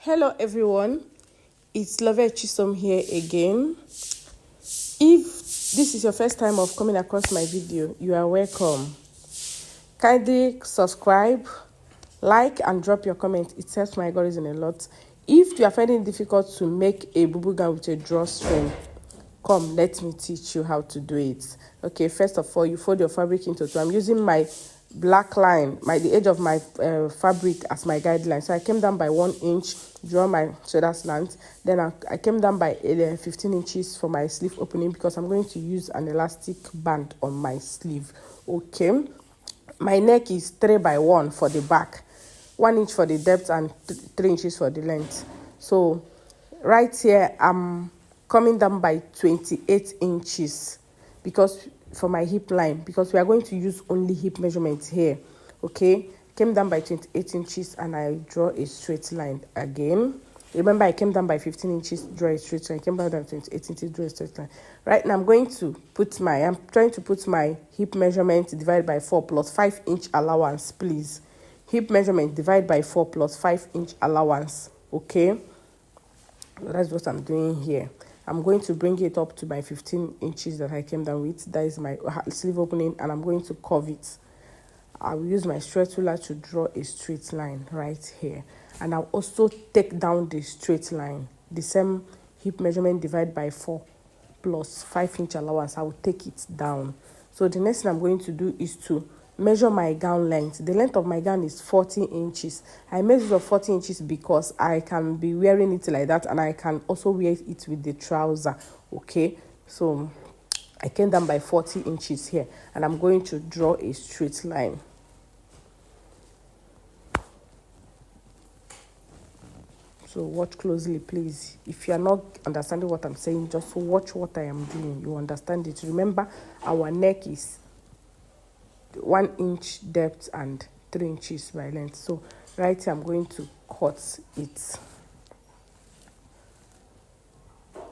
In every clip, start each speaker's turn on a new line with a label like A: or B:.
A: Hello everyone, it's Love Chisom here again. If this is your first time of coming across my video, you are welcome. Kindly subscribe, like and drop your comment. It helps my algorithm a lot. If you are finding it difficult to make a bubu gown with a drawstring, come let me teach you how to do it. Okay, first of all, you fold your fabric into two. I'm using my black line, the edge of my fabric as my guideline. So I came down by 1 inch, draw my shoulder slant. Then I came down by 15 inches for my sleeve opening because I'm going to use an elastic band on my sleeve. Okay, my neck is 3 by 1 for the back, 1 inch for the depth and 3 inches for the length. So right here I'm coming down by 28 inches because for my hip line, because we are going to use only hip measurements here. Okay, came down by 28 inches and I draw a straight line again. Remember, I came down by 15 inches, draw a straight line. I came down by 28 inches, draw a straight line. Right now I'm trying to put my hip measurement divided by 4 plus 5 inch allowance, please. Hip measurement divided by 4 plus 5 inch allowance. Okay, that's what I'm doing here. I'm going to bring it up to my 15 inches that I came down with. That is my sleeve opening, and I'm going to curve it. I will use my straight ruler to draw a straight line right here. And I'll also take down the straight line. The same hip measurement divided by 4 plus 5 inch allowance. I will take it down. So the next thing I'm going to do is to measure my gown length. The length of my gown is 40 inches. I made use of 40 inches because I can be wearing it like that, and I can also wear it with the trouser. Okay, so I came down by 40 inches here, and I'm going to draw a straight line. So watch closely, please. If you are not understanding what I'm saying, just watch what I am doing. You understand it. Remember, our neck is 1 inch depth and 3 inches by length. So right here I'm going to cut it.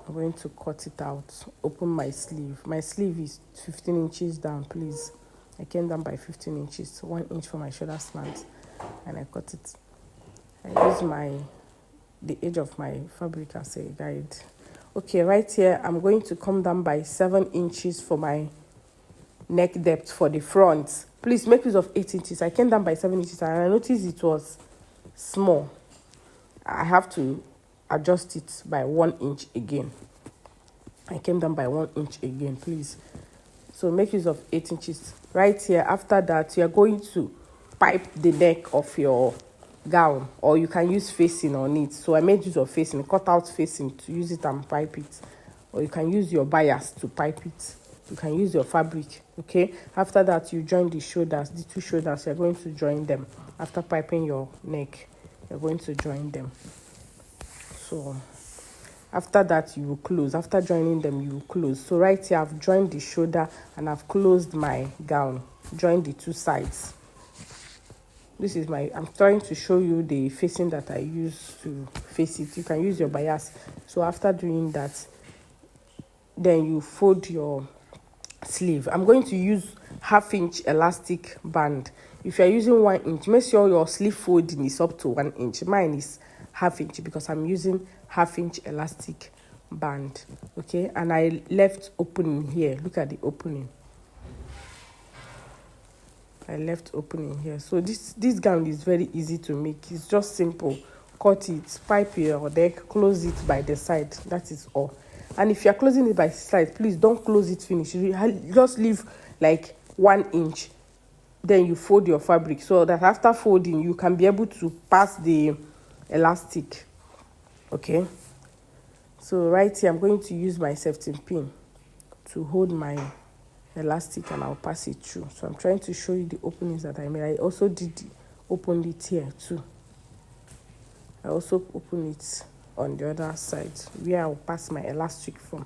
A: I'm going to cut it out. Open my sleeve. My sleeve is 15 inches down, please. I came down by 15 inches, 1 inch for my shoulder slant, and I cut it. I use the edge of my fabric as a guide. Okay, right here I'm going to come down by 7 inches for my neck depth for the front. Please make use of 8 inches. I came down by 7 inches and I noticed it was small. I have to adjust it by 1 inch again. I came down by 1 inch again, please. So make use of 8 inches. Right here, after that, you are going to pipe the neck of your gown, or you can use facing on it. So I made use of facing, cut out facing to use it and pipe it, or you can use your bias to pipe it. You can use your fabric. Okay, after that you join the shoulders, the two shoulders. You're going to join them after piping your neck. You're going to join them. So after that you will close. After joining them you will close. So right here I've joined the shoulder and I've closed my gown. Join the two sides. This is I'm trying to show you the facing that I use to face it. You can use your bias. So after doing that, then you fold your sleeve. I'm going to use 1/2 inch elastic band. If you're using 1 inch, make sure your sleeve folding is up to 1 inch. Mine is 1/2 inch because I'm using 1/2 inch elastic band. Okay, and I left opening here. Look at the opening. I left opening here. So this gown is very easy to make. It's just simple. Cut it, pipe your neck, close it by the side. That is all. And if you're closing it by side, please don't close it finish. Just leave like 1 inch. Then you fold your fabric so that after folding you can be able to pass the elastic. Okay, so right here I'm going to use my safety pin to hold my elastic and I'll pass it through. So I'm trying to show you the openings that I made. I also opened it here too. I also open it on the other side where I'll pass my elastic from.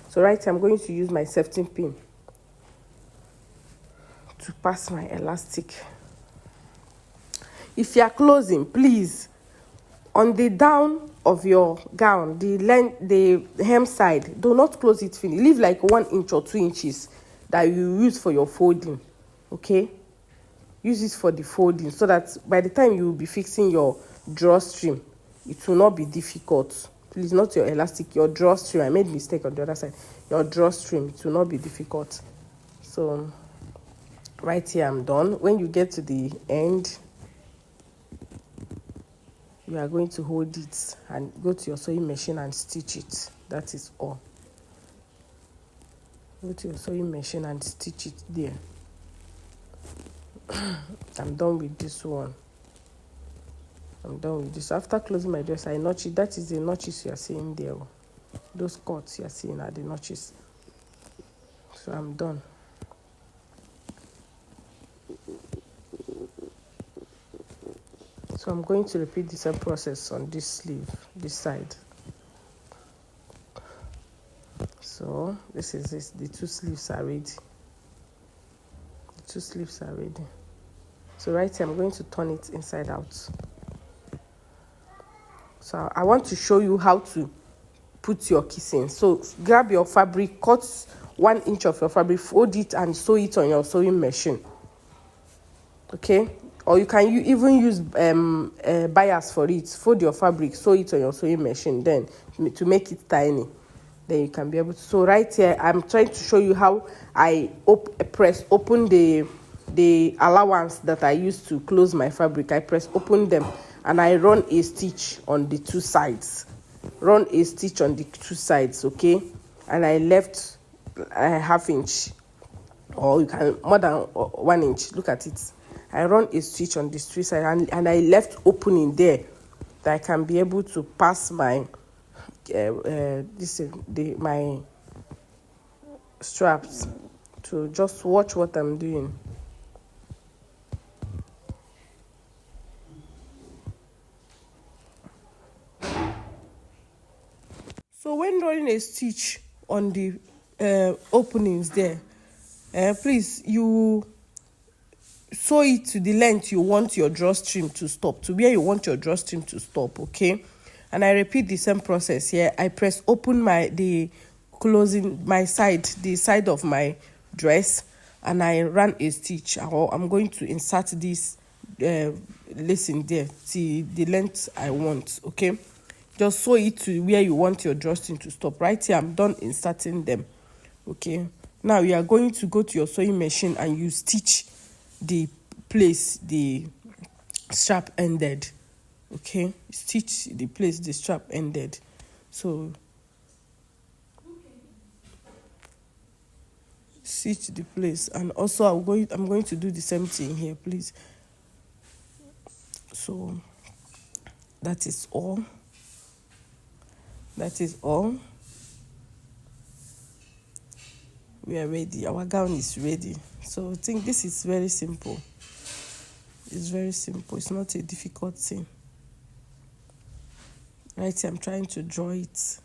A: So right here I'm going to use my safety pin to pass my elastic. If you are closing, please, on the down of your gown, the hem side, do not close it finish. Leave like 1 inch or 2 inches that you use for your folding. Okay, use it for the folding so that by the time you will be fixing your drawstring, it will not be difficult. Please, not your elastic, your drawstring. I made mistake on the other side. Your drawstring, it will not be difficult. So right here I'm done. When you get to the end, you are going to hold it and go to your sewing machine and stitch it. That is all. Go to your sewing machine and stitch it there. I'm done with this one. I'm done with this. After closing my dress, I notch it. That is the notches you are seeing there. Those cuts you are seeing are the notches. So I'm done. So I'm going to repeat the same process on this sleeve, this side. So this is this. The two sleeves are ready. The two sleeves are ready. So right here, I'm going to turn it inside out. So I want to show you how to put your casing. So grab your fabric, cut 1 inch of your fabric, fold it and sew it on your sewing machine. Okay? Or you can even use bias for it. Fold your fabric, sew it on your sewing machine, then to make it tiny. Then you can be able to. So right here, I'm trying to show you how I press open the allowance that I use to close my fabric. I press open them and I run a stitch on the two sides. Run a stitch on the two sides, okay? And I left a ½ inch, or you can more than 1 inch. Look at it. I run a stitch on these three sides and I left opening there that I can be able to pass my my straps. To just watch what I'm doing. So when running a stitch on the openings there, please, you sew it to the length you want your drawstring to stop, to where you want your drawstring to stop, okay? And I repeat the same process here. I press open the side of my dress, and I run a stitch. I'm going to insert this lacing there to the length I want, okay? Just sew it to where you want your drawstring to stop. Right here, I'm done inserting them, okay? Now you are going to go to your sewing machine and you stitch the place the strap ended, okay? Stitch the place the strap ended. So stitch the place, and also I'm going to do the same thing here, please. So that is all. That is all. We are ready. Our gown is ready. So I think this is very simple. It's very simple. It's not a difficult thing. Right here, I'm trying to draw it.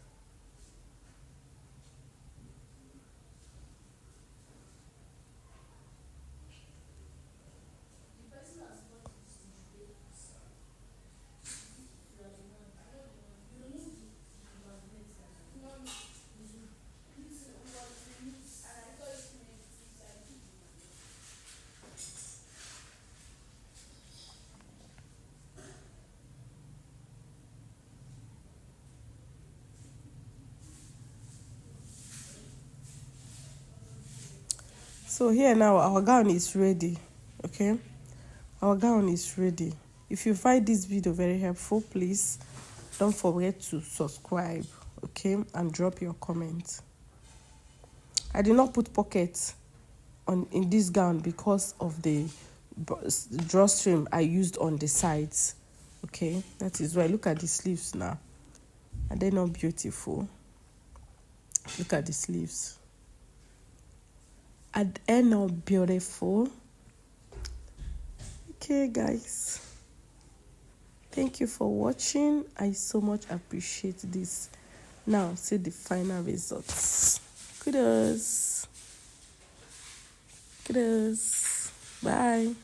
A: So here now, our gown is ready, okay? Our gown is ready. If you find this video very helpful, please don't forget to subscribe, okay? And drop your comment. I did not put pockets in this gown because of the drawstring I used on the sides, okay? That is why. Look at the sleeves now. Are they not beautiful? Look at the sleeves. Are they not beautiful? Okay, guys. Thank you for watching. I so much appreciate this. Now, see the final results. Kudos. Kudos. Bye.